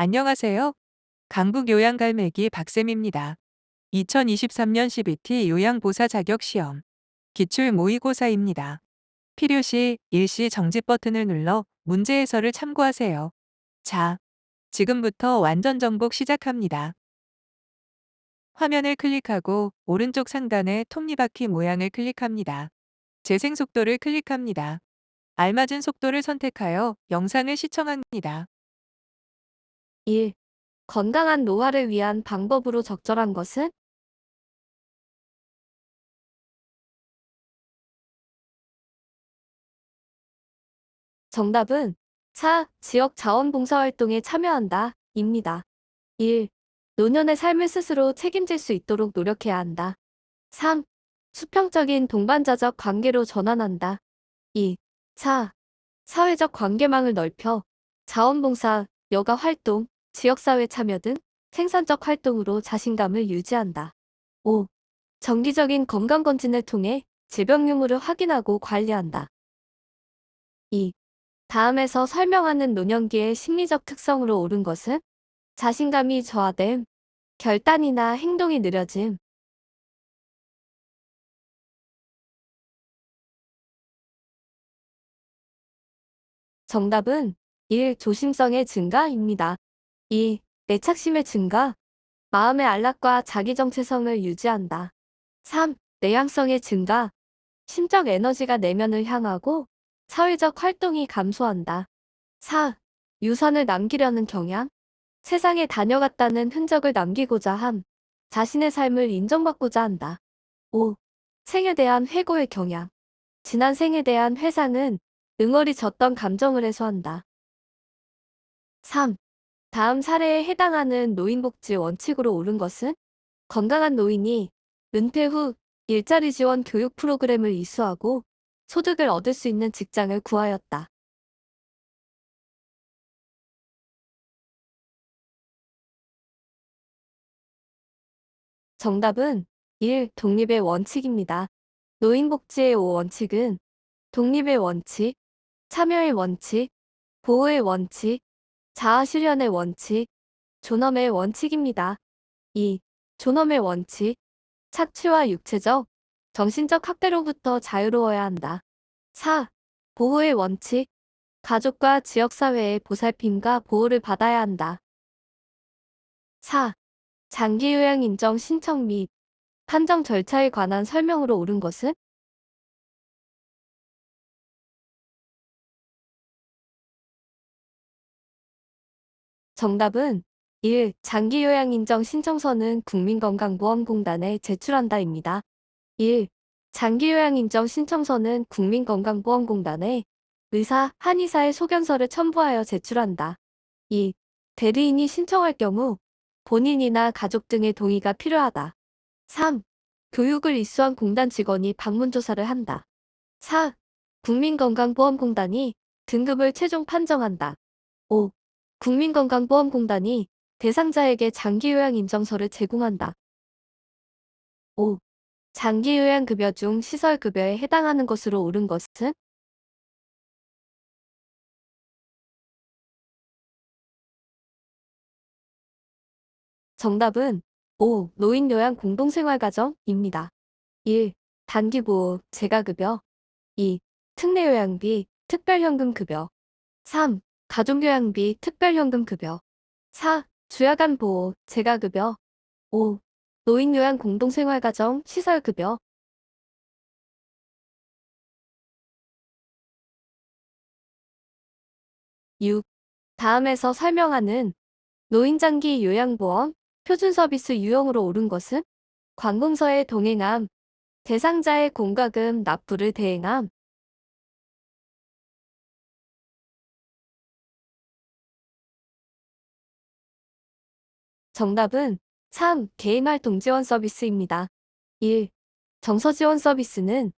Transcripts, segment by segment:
안녕하세요. 강북 요양갈매기 박쌤입니다. 2023년 CBT 요양보사 자격시험 기출 모의고사입니다. 필요시 일시 정지 버튼을 눌러 문제 해설을 참고하세요. 자, 지금부터 완전 정복 시작합니다. 화면을 클릭하고 오른쪽 상단의 톱니바퀴 모양을 클릭합니다. 재생 속도를 클릭합니다. 알맞은 속도를 선택하여 영상을 시청합니다. 1. 건강한 노화를 위한 방법으로 적절한 것은? 정답은 4. 지역 자원봉사활동에 참여한다. 입니다. 1. 노년의 삶을 스스로 책임질 수 있도록 노력해야 한다. 3. 수평적인 동반자적 관계로 전환한다. 2. 4. 사회적 관계망을 넓혀 자원봉사, 여가 활동, 지역사회 참여 등 생산적 활동으로 자신감을 유지한다. 5. 정기적인 건강검진을 통해 질병 유무를 확인하고 관리한다. 2. 다음에서 설명하는 노년기의 심리적 특성으로 옳은 것은? 자신감이 저하됨, 결단이나 행동이 느려짐. 정답은 1. 조심성의 증가입니다. 2. 내착심의 증가, 마음의 안락과 자기정체성을 유지한다. 3. 내향성의 증가, 심적 에너지가 내면을 향하고 사회적 활동이 감소한다. 4. 유산을 남기려는 경향, 세상에 다녀갔다는 흔적을 남기고자 함, 자신의 삶을 인정받고자 한다. 5. 생에 대한 회고의 경향, 지난 생에 대한 회상은 응어리졌던 감정을 해소한다. 3. 다음 사례에 해당하는 노인복지 원칙으로 옳은 것은? 건강한 노인이 은퇴 후 일자리 지원 교육 프로그램을 이수하고 소득을 얻을 수 있는 직장을 구하였다. 정답은 1. 독립의 원칙입니다. 노인복지의 5원칙은 독립의 원칙, 참여의 원칙, 보호의 원칙, 자아실현의 원칙, 존엄의 원칙입니다. 2. 존엄의 원칙, 착취와 육체적, 정신적 학대로부터 자유로워야 한다. 4. 보호의 원칙, 가족과 지역사회의 보살핌과 보호를 받아야 한다. 4. 장기요양 인정 신청 및 판정 절차에 관한 설명으로 옳은 것은? 정답은 1. 장기요양 인정 신청서는 국민건강보험공단에 제출한다입니다. 1. 장기요양 인정 신청서는 국민건강보험공단에 의사, 한의사의 소견서를 첨부하여 제출한다. 2. 대리인이 신청할 경우 본인이나 가족 등의 동의가 필요하다. 3. 교육을 이수한 공단 직원이 방문조사를 한다. 4. 국민건강보험공단이 등급을 최종 판정한다. 5. 국민건강보험공단이 대상자에게 장기요양 인정서를 제공한다. 5. 장기요양급여 중 시설급여에 해당하는 것으로 옳은 것은? 정답은 5. 노인요양 공동생활가정입니다. 1. 단기보호, 재가급여. 2. 특례요양비, 특별현금급여. 3. 가족요양비, 특별현금급여. 4. 주야간보호, 재가급여. 5. 노인요양 공동생활가정 시설급여. 6. 다음에서 설명하는 노인장기 요양보험 표준 서비스 유형으로 옳은 것은? 관공서의 동행함, 대상자의 공과금 납부를 대행함. 정답은 3. 개인활동 지원 서비스입니다. 1. 정서지원 서비스는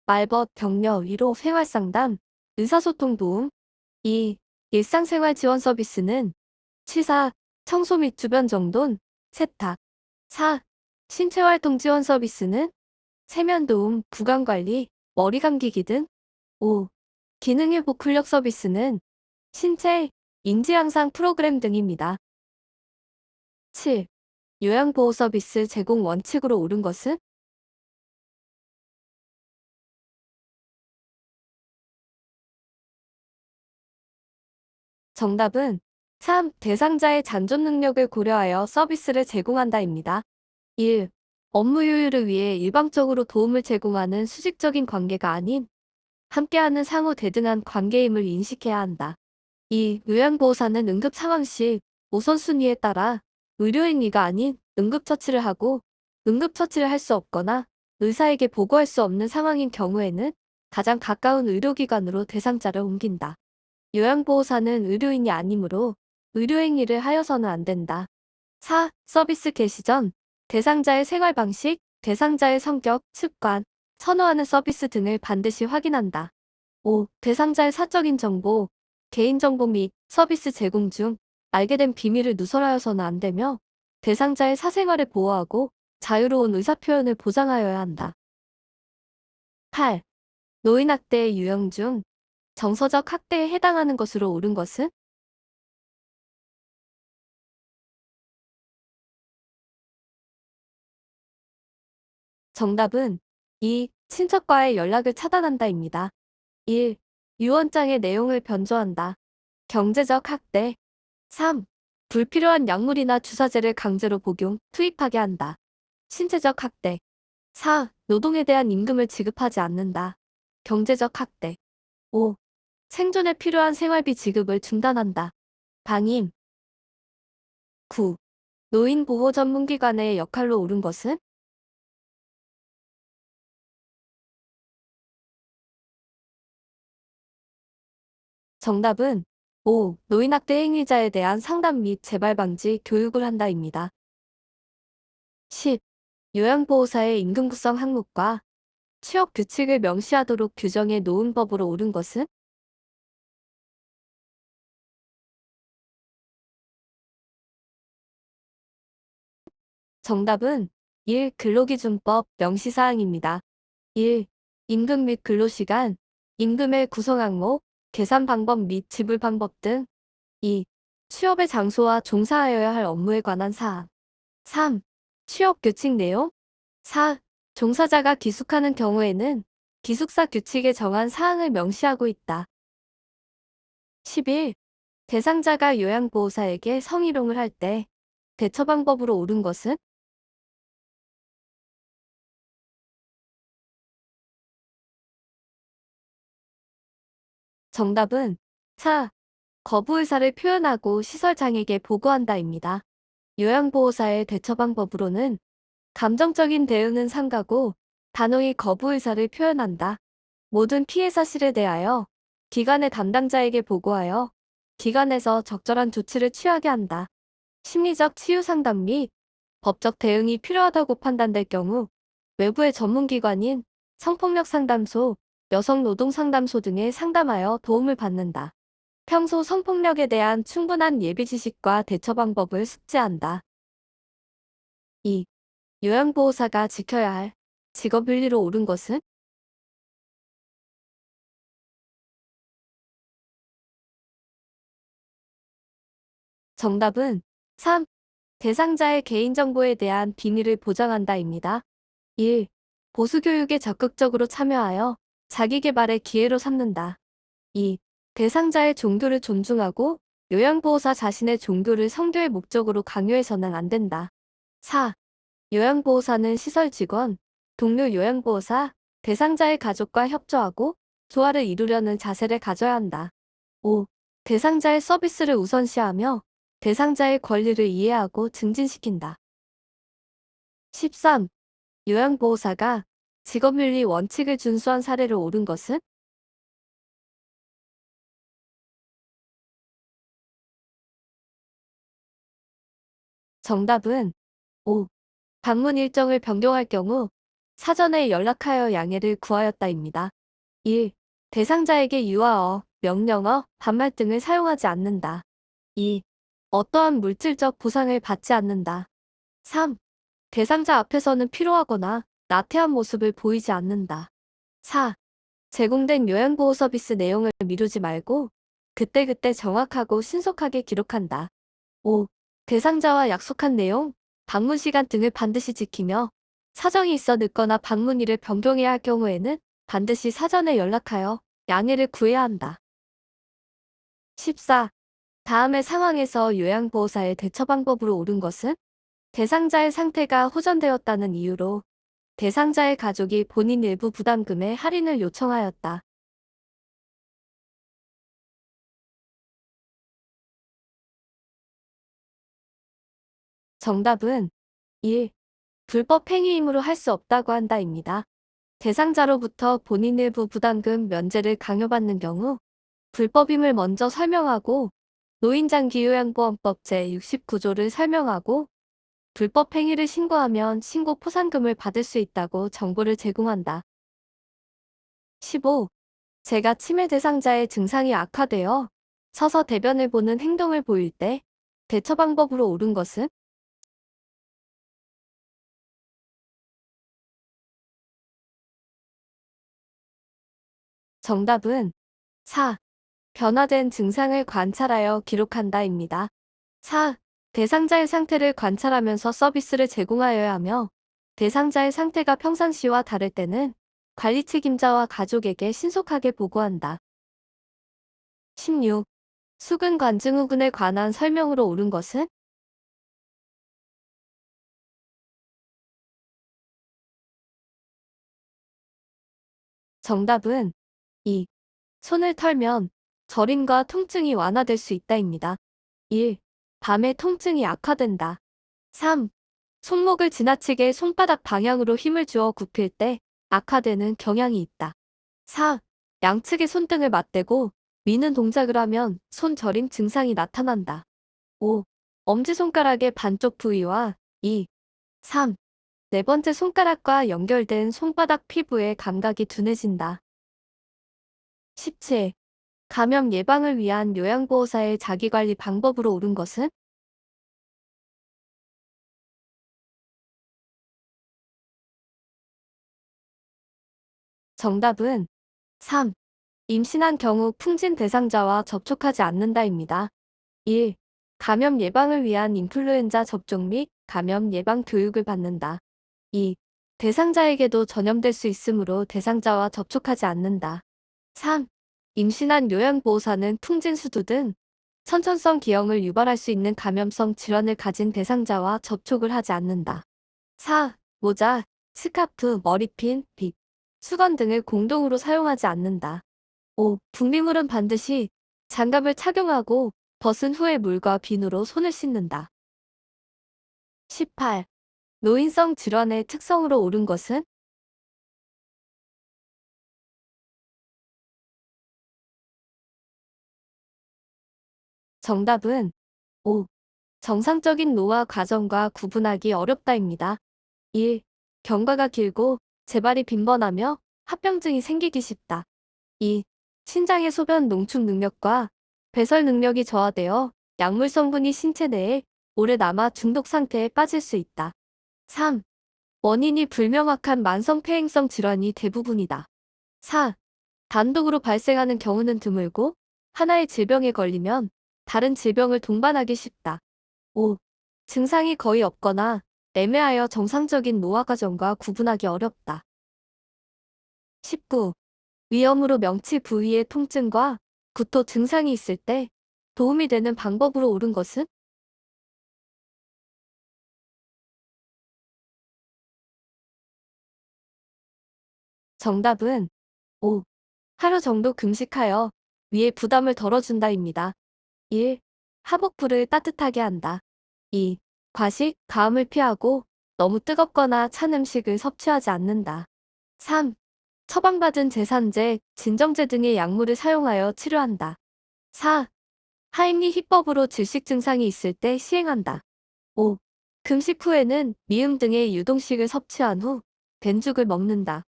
말벗, 격려, 위로, 생활상담, 의사소통 도움. 2. 일상생활 지원 서비스는 치사, 청소 및 주변 정돈, 세탁. 4. 신체활동 지원 서비스는 세면도움, 구강관리, 머리 감기기 등. 5. 기능회복 근력 서비스는 신체, 인지 향상 프로그램 등입니다. 7. 요양보호 서비스 제공 원칙으로 옳은 것은? 정답은 3. 대상자의 잔존 능력을 고려하여 서비스를 제공한다입니다. 1. 업무 효율을 위해 일방적으로 도움을 제공하는 수직적인 관계가 아닌 함께하는 상호 대등한 관계임을 인식해야 한다. 2. 요양보호사는 응급 상황 시 우선순위에 따라 의료인 위가 아닌 응급처치를 하고 응급처치를 할 수 없거나 의사에게 보고할 수 없는 상황인 경우에는 가장 가까운 의료기관으로 대상자를 옮긴다. 요양보호사는 의료인이 아니므로 의료행위를 하여서는 안 된다. 4. 서비스 개시 전 대상자의 생활 방식, 대상자의 성격, 습관, 선호하는 서비스 등을 반드시 확인한다. 5. 대상자의 사적인 정보, 개인정보 및 서비스 제공 중 알게 된 비밀을 누설하여서는 안 되며 대상자의 사생활을 보호하고 자유로운 의사표현을 보장하여야 한다. 8. 노인학대의 유형 중 정서적 학대에 해당하는 것으로 옳은 것은? 정답은 2. 친척과의 연락을 차단한다입니다. 1. 유언장의 내용을 변조한다. 경제적 학대. 3. 불필요한 약물이나 주사제를 강제로 복용, 투입하게 한다. 신체적 학대. 4. 노동에 대한 임금을 지급하지 않는다. 경제적 학대. 5. 생존에 필요한 생활비 지급을 중단한다. 방임. 9. 노인 보호 전문기관의 역할로 옳은 것은? 정답은 5. 노인학대 행위자에 대한 상담 및 재발 방지 교육을 한다입니다. 10. 요양보호사의 임금 구성 항목과 취업 규칙을 명시하도록 규정해 놓은 법으로 옳은 것은? 정답은 1. 근로기준법 명시사항입니다. 1. 임금 및 근로시간, 임금의 구성 항목, 계산 방법 및 지불 방법 등. 2. 취업의 장소와 종사하여야 할 업무에 관한 사항. 3. 취업 규칙 내용. 4. 종사자가 귀숙하는 경우에는 기숙사 규칙에 정한 사항을 명시하고 있다. 11. 대상자가 요양보호사에게 성희롱을 할 때 대처 방법으로 옳은 것은? 정답은 4. 거부 의사를 표현하고 시설장에게 보고한다입니다. 요양보호사의 대처 방법으로는 감정적인 대응은 삼가고 단호히 거부 의사를 표현한다. 모든 피해 사실에 대하여 기관의 담당자에게 보고하여 기관에서 적절한 조치를 취하게 한다. 심리적 치유 상담 및 법적 대응이 필요하다고 판단될 경우 외부의 전문기관인 성폭력 상담소, 여성노동상담소 등에 상담하여 도움을 받는다. 평소 성폭력에 대한 충분한 예비 지식과 대처 방법을 숙지한다. 2. 요양보호사가 지켜야 할 직업윤리로 옳은 것은? 정답은 3. 대상자의 개인정보에 대한 비밀을 보장한다입니다. 1. 보수교육에 적극적으로 참여하여 자기계발의 기회로 삼는다. 2. 대상자의 종교를 존중하고 요양보호사 자신의 종교를 성교의 목적으로 강요해서는 안 된다. 4. 요양보호사는 시설 직원, 동료 요양보호사, 대상자의 가족과 협조하고 조화를 이루려는 자세를 가져야 한다. 5. 대상자의 서비스를 우선시하며 대상자의 권리를 이해하고 증진시킨다. 13. 요양보호사가 직업윤리 원칙을 준수한 사례로 옳은 것은? 정답은 5. 방문 일정을 변경할 경우 사전에 연락하여 양해를 구하였다입니다. 1. 대상자에게 유아어, 명령어, 반말 등을 사용하지 않는다. 2. 어떠한 물질적 보상을 받지 않는다. 3. 대상자 앞에서는 피로하거나 나태한 모습을 보이지 않는다. 4. 제공된 요양보호 서비스 내용을 미루지 말고 그때그때 정확하고 신속하게 기록한다. 5. 대상자와 약속한 내용, 방문 시간 등을 반드시 지키며 사정이 있어 늦거나 방문일을 변경해야 할 경우에는 반드시 사전에 연락하여 양해를 구해야 한다. 14. 다음의 상황에서 요양보호사의 대처 방법으로 옳은 것은 대상자의 상태가 호전되었다는 이유로 대상자의 가족이 본인 일부 부담금의 할인을 요청하였다. 정답은 1. 불법 행위이므로 할 수 없다고 한다입니다. 대상자로부터 본인 일부 부담금 면제를 강요받는 경우 불법임을 먼저 설명하고 노인장기요양보험법 제69조를 설명하고 불법 행위를 신고하면 신고 포상금을 받을 수 있다고 정보를 제공한다. 15. 제가 치매 대상자의 증상이 악화되어 서서 대변을 보는 행동을 보일 때 대처 방법으로 옳은 것은 정답은 4. 변화된 증상을 관찰하여 기록한다입니다. 4. 대상자의 상태를 관찰하면서 서비스를 제공하여야 하며 대상자의 상태가 평상시와 다를 때는 관리 책임자와 가족에게 신속하게 보고한다. 16. 수근 관증후군에 관한 설명으로 옳은 것은 정답은 2. 손을 털면 저림과 통증이 완화될 수 있다입니다. 1. 밤에 통증이 악화된다. 3. 손목을 지나치게 손바닥 방향으로 힘을 주어 굽힐 때 악화되는 경향이 있다. 4. 양측의 손등을 맞대고 미는 동작을 하면 손저림 증상이 나타난다. 5. 엄지손가락의 반쪽 부위와 2. 3. 네 번째 손가락과 연결된 손바닥 피부의 감각이 둔해진다. 17. 감염 예방을 위한 요양보호사의 자기관리 방법으로 옳은 것은 정답은 3. 임신한 경우 풍진 대상자와 접촉하지 않는다입니다. 1. 감염 예방을 위한 인플루엔자 접종 및 감염 예방 교육을 받는다. 2. 대상자에게도 전염될 수 있으므로 대상자와 접촉하지 않는다. 3. 임신한 요양보호사는 풍진수두 등 선천성 기형을 유발할 수 있는 감염성 질환을 가진 대상자와 접촉을 하지 않는다. 4. 모자, 스카프, 머리핀, 빗, 수건 등을 공동으로 사용하지 않는다. 5. 분비물은 반드시 장갑을 착용하고 벗은 후에 물과 비누로 손을 씻는다. 18. 노인성 질환의 특성으로 옳은 것은 정답은 5. 정상적인 노화 과정과 구분하기 어렵다입니다. 1. 경과가 길고 재발이 빈번하며 합병증이 생기기 쉽다. 2. 신장의 소변 농축 능력과 배설 능력이 저하되어 약물 성분이 신체 내에 오래 남아 중독 상태에 빠질 수 있다. 3. 원인이 불명확한 만성 폐행성 질환이 대부분이다. 4. 단독으로 발생하는 경우는 드물고 하나의 질병에 걸리면 다른 질병을 동반하기 쉽다. 5. 증상이 거의 없거나 애매하여 정상적인 노화 과정과 구분하기 어렵다. 19. 위염으로 명치 부위의 통증과 구토 증상이 있을 때 도움이 되는 방법으로 옳은 것은 정답은 5. 하루 정도 금식하여 위에 부담을 덜어준다입니다. 1. 하복부를 따뜻하게 한다. 2. 과식, 가음을 피하고 너무 뜨겁거나 찬 음식을 섭취하지 않는다. 3. 처방받은 제산제, 진정제 등의 약물을 사용하여 치료한다. 4. 하임리 히법으로 질식 증상이 있을 때 시행한다. 5. 금식 후에는 미음 등의 유동식을 섭취한 후 된죽을 먹는다.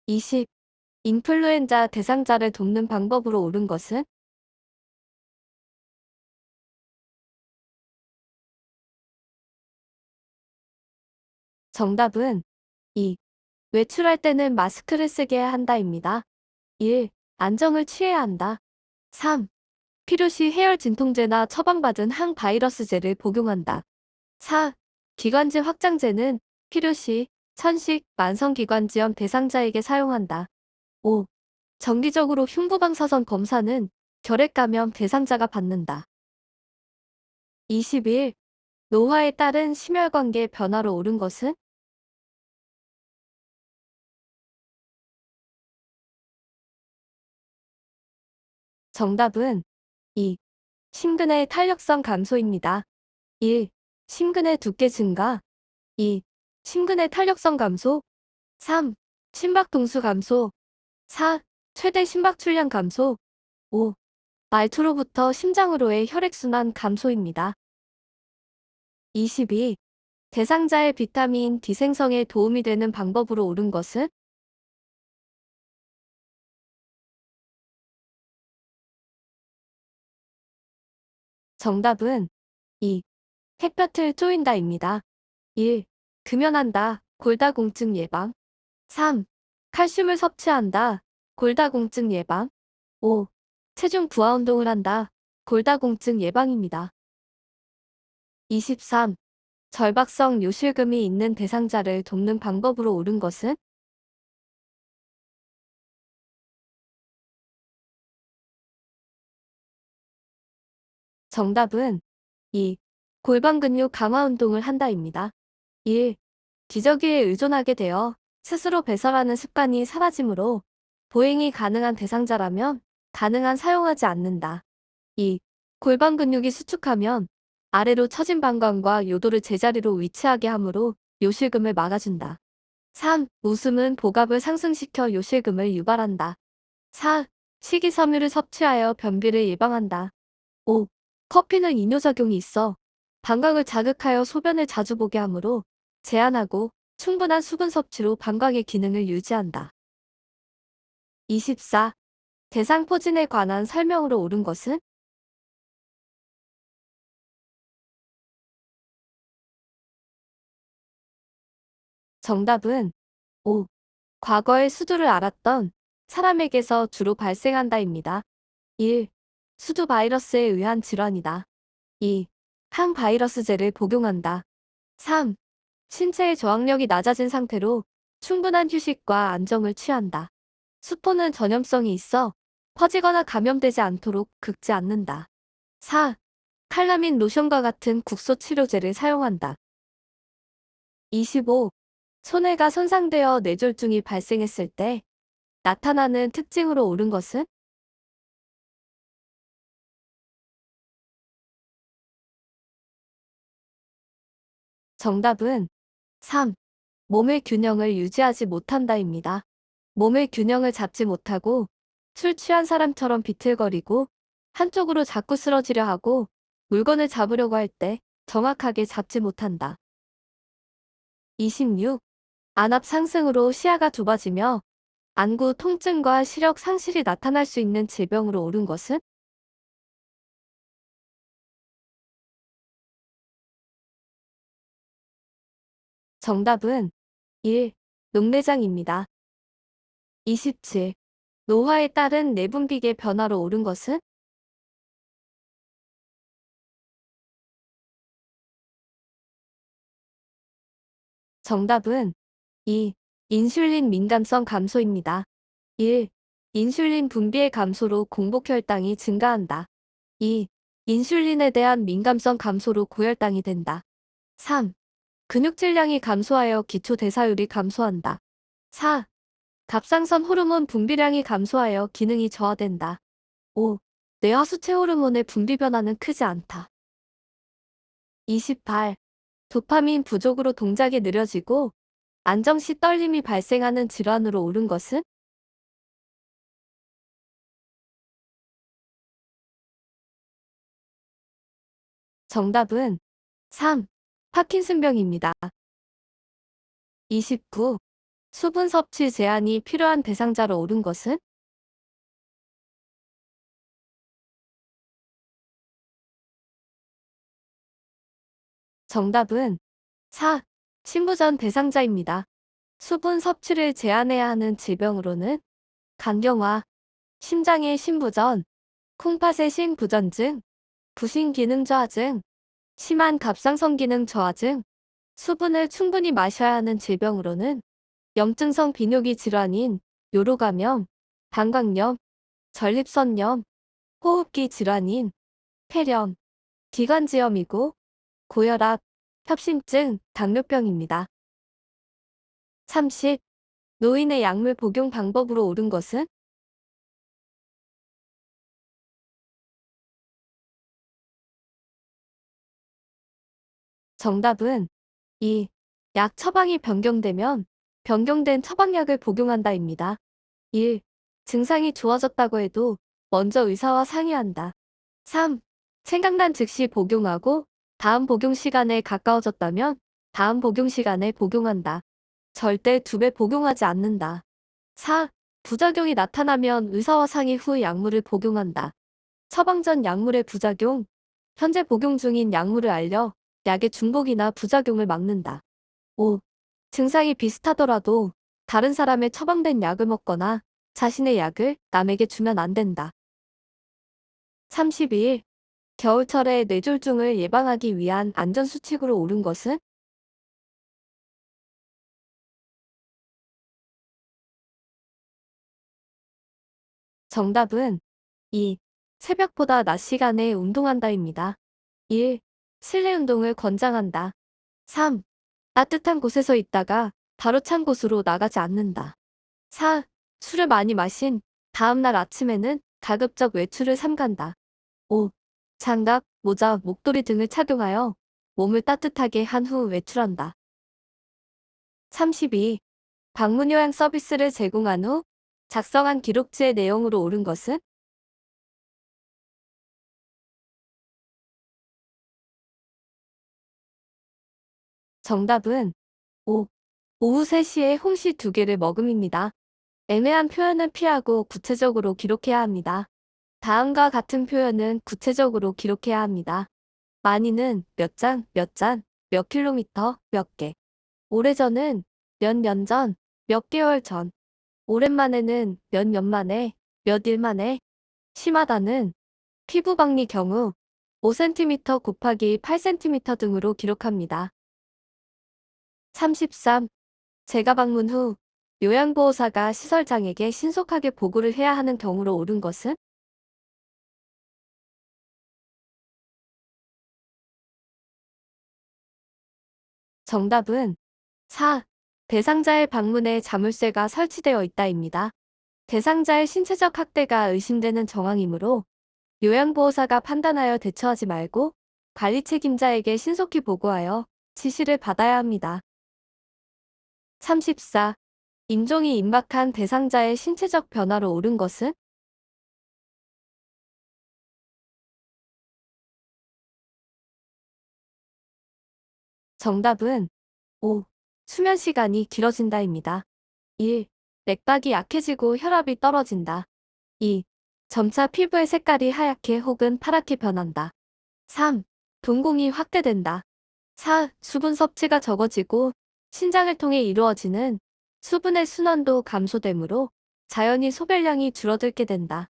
20. 인플루엔자 대상자를 돕는 방법으로 옳은 것은 정답은 2. 외출할 때는 마스크를 쓰게 한다입니다. 1. 안정을 취해야 한다. 3. 필요시 해열 진통제나 처방받은 항바이러스제를 복용한다. 4. 기관지 확장제는 필요시 천식, 만성기관지염 대상자에게 사용한다. 5. 정기적으로 흉부방사선 검사는 결핵감염 대상자가 받는다. 21. 노화에 따른 심혈관계 변화로 옳은 것은? 정답은 2. 심근의 탄력성 감소입니다. 1. 심근의 두께 증가. 2. 심근의 탄력성 감소. 3. 심박 동수 감소. 4. 최대 심박 출량 감소. 5. 말초로부터 심장으로의 혈액순환 감소입니다. 22. 대상자의 비타민 D 생성에 도움이 되는 방법으로 옳은 것은? 정답은 2. 햇볕을 쬐인다입니다. 1. 금연한다. 골다공증 예방. 3. 칼슘을 섭취한다. 골다공증 예방. 5. 체중 부하 운동을 한다. 골다공증 예방입니다. 23. 절박성 요실금이 있는 대상자를 돕는 방법으로 옳은 것은? 정답은 2. 골반 근육 강화 운동을 한다입니다. 1. 기저귀에 의존하게 되어 스스로 배설하는 습관이 사라지므로 보행이 가능한 대상자라면 가능한 사용하지 않는다. 2. 골반 근육이 수축하면 아래로 처진 방광과 요도를 제자리로 위치하게 하므로 요실금을 막아준다. 3. 웃음은 복압을 상승시켜 요실금을 유발한다. 4. 식이섬유를 섭취하여 변비를 예방한다. 5. 커피는 이뇨작용이 있어 방광을 자극하여 소변을 자주 보게 하므로 제한하고 충분한 수분 섭취로 방광의 기능을 유지한다. 24. 대상포진에 관한 설명으로 옳은 것은? 정답은 5. 과거의 수두를 앓았던 사람에게서 주로 발생한다입니다. 1. 수두 바이러스에 의한 질환이다. 2. 항바이러스제를 복용한다. 3. 신체의 저항력이 낮아진 상태로 충분한 휴식과 안정을 취한다. 수포는 전염성이 있어 퍼지거나 감염되지 않도록 긁지 않는다. 4. 칼라민 로션과 같은 국소 치료제를 사용한다. 25. 손해가 손상되어 뇌졸중이 발생했을 때 나타나는 특징으로 옳은 것은? 정답은 3. 몸의 균형을 유지하지 못한다입니다. 몸의 균형을 잡지 못하고 술 취한 사람처럼 비틀거리고 한쪽으로 자꾸 쓰러지려 하고 물건을 잡으려고 할 때 정확하게 잡지 못한다. 26. 안압 상승으로 시야가 좁아지며 안구 통증과 시력 상실이 나타날 수 있는 질병으로 옳은 것은? 정답은 1. 녹내장입니다. 27. 노화에 따른 내분비계 변화로 옳은 것은? 정답은 2. 인슐린 민감성 감소입니다. 1. 인슐린 분비의 감소로 공복혈당이 증가한다. 2. 인슐린에 대한 민감성 감소로 고혈당이 된다. 3. 근육 질량이 감소하여 기초 대사율이 감소한다. 4. 갑상선 호르몬 분비량이 감소하여 기능이 저하된다. 5. 뇌하수체 호르몬의 분비 변화는 크지 않다. 28. 도파민 부족으로 동작이 느려지고 안정 시 떨림이 발생하는 질환으로 옳은 것은? 정답은 3. 파킨슨병입니다. 29. 수분 섭취 제한이 필요한 대상자로 옳은 것은? 정답은 4. 신부전 대상자입니다. 수분 섭취를 제한해야 하는 질병으로는 간경화, 심장의 신부전, 콩팥의 신부전증, 부신기능 저하증, 심한 갑상선 기능 저하증, 수분을 충분히 마셔야 하는 질병으로는 염증성 비뇨기 질환인 요로감염, 방광염, 전립선염, 호흡기 질환인 폐렴, 기관지염이고 고혈압, 협심증, 당뇨병입니다. 30. 노인의 약물 복용 방법으로 옳은 것은? 정답은 2. 약 처방이 변경되면 변경된 처방약을 복용한다입니다. 1. 증상이 좋아졌다고 해도 먼저 의사와 상의한다. 3. 생각난 즉시 복용하고 다음 복용 시간에 가까워졌다면 다음 복용 시간에 복용한다. 절대 2배 복용하지 않는다. 4. 부작용이 나타나면 의사와 상의 후 약물을 복용한다. 처방 전 약물의 부작용, 현재 복용 중인 약물을 알려 약의 중복이나 부작용을 막는다. 5. 증상이 비슷하더라도 다른 사람의 처방된 약을 먹거나 자신의 약을 남에게 주면 안 된다. 32일. 겨울철에 뇌졸중을 예방하기 위한 안전수칙으로 옳은 것은? 정답은 2. 새벽보다 낮 시간에 운동한다입니다. 1. 실내 운동을 권장한다. 3. 따뜻한 곳에서 있다가 바로 찬 곳으로 나가지 않는다. 4. 술을 많이 마신 다음날 아침에는 가급적 외출을 삼간다. 5. 장갑, 모자, 목도리 등을 착용하여 몸을 따뜻하게 한 후 외출한다. 32. 방문 요양 서비스를 제공한 후 작성한 기록지의 내용으로 옳은 것은? 정답은 5. 오후 3시에 홍시 2개를 먹음입니다. 애매한 표현은 피하고 구체적으로 기록해야 합니다. 다음과 같은 표현은 구체적으로 기록해야 합니다. 많이는 몇 장, 몇 잔, 몇 킬로미터, 몇 개. 오래전은 몇 년 전, 몇 개월 전. 오랜만에는 몇 년 만에, 몇 일 만에. 심하다는 피부박리 경우 5cm 곱하기 8cm 등으로 기록합니다. 33. 재가 방문 후 요양보호사가 시설장에게 신속하게 보고를 해야 하는 경우로 옳은 것은? 정답은 4. 대상자의 방문에 자물쇠가 설치되어 있다입니다. 대상자의 신체적 학대가 의심되는 정황이므로 요양보호사가 판단하여 대처하지 말고 관리 책임자에게 신속히 보고하여 지시를 받아야 합니다. 34. 임종이 임박한 대상자의 신체적 변화로 옳은 것은? 정답은 5. 수면 시간이 길어진다입니다. 1. 맥박이 약해지고 혈압이 떨어진다. 2. 점차 피부의 색깔이 하얗게 혹은 파랗게 변한다. 3. 동공이 확대된다. 4. 수분 섭취가 적어지고 신장을 통해 이루어지는 수분의 순환도 감소되므로 자연히 소변량이 줄어들게 된다.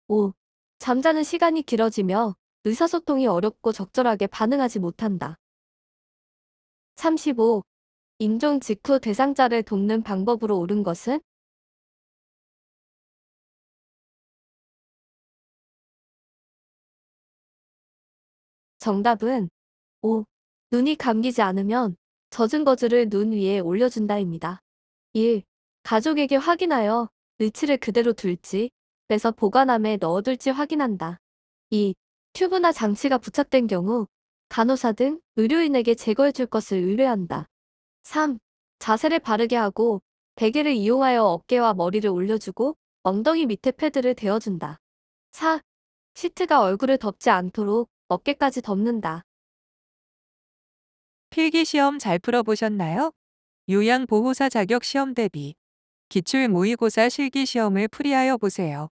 5. 잠자는 시간이 길어지며 의사소통이 어렵고 적절하게 반응하지 못한다. 35. 임종 직후 대상자를 돕는 방법으로 옳은 것은? 정답은 5. 눈이 감기지 않으면 젖은 거즈를 눈 위에 올려준다입니다. 1. 가족에게 확인하여 의치를 그대로 둘지 빼서 보관함에 넣어둘지 확인한다. 2. 튜브나 장치가 부착된 경우 간호사 등 의료인에게 제거해 줄 것을 의뢰한다. 3. 자세를 바르게 하고 베개를 이용하여 어깨와 머리를 올려주고 엉덩이 밑에 패드를 대어준다. 4. 시트가 얼굴을 덮지 않도록 어깨까지 덮는다. 필기시험 잘 풀어보셨나요? 요양보호사 자격 시험 대비 기출 모의고사 실기시험을 풀이하여 보세요.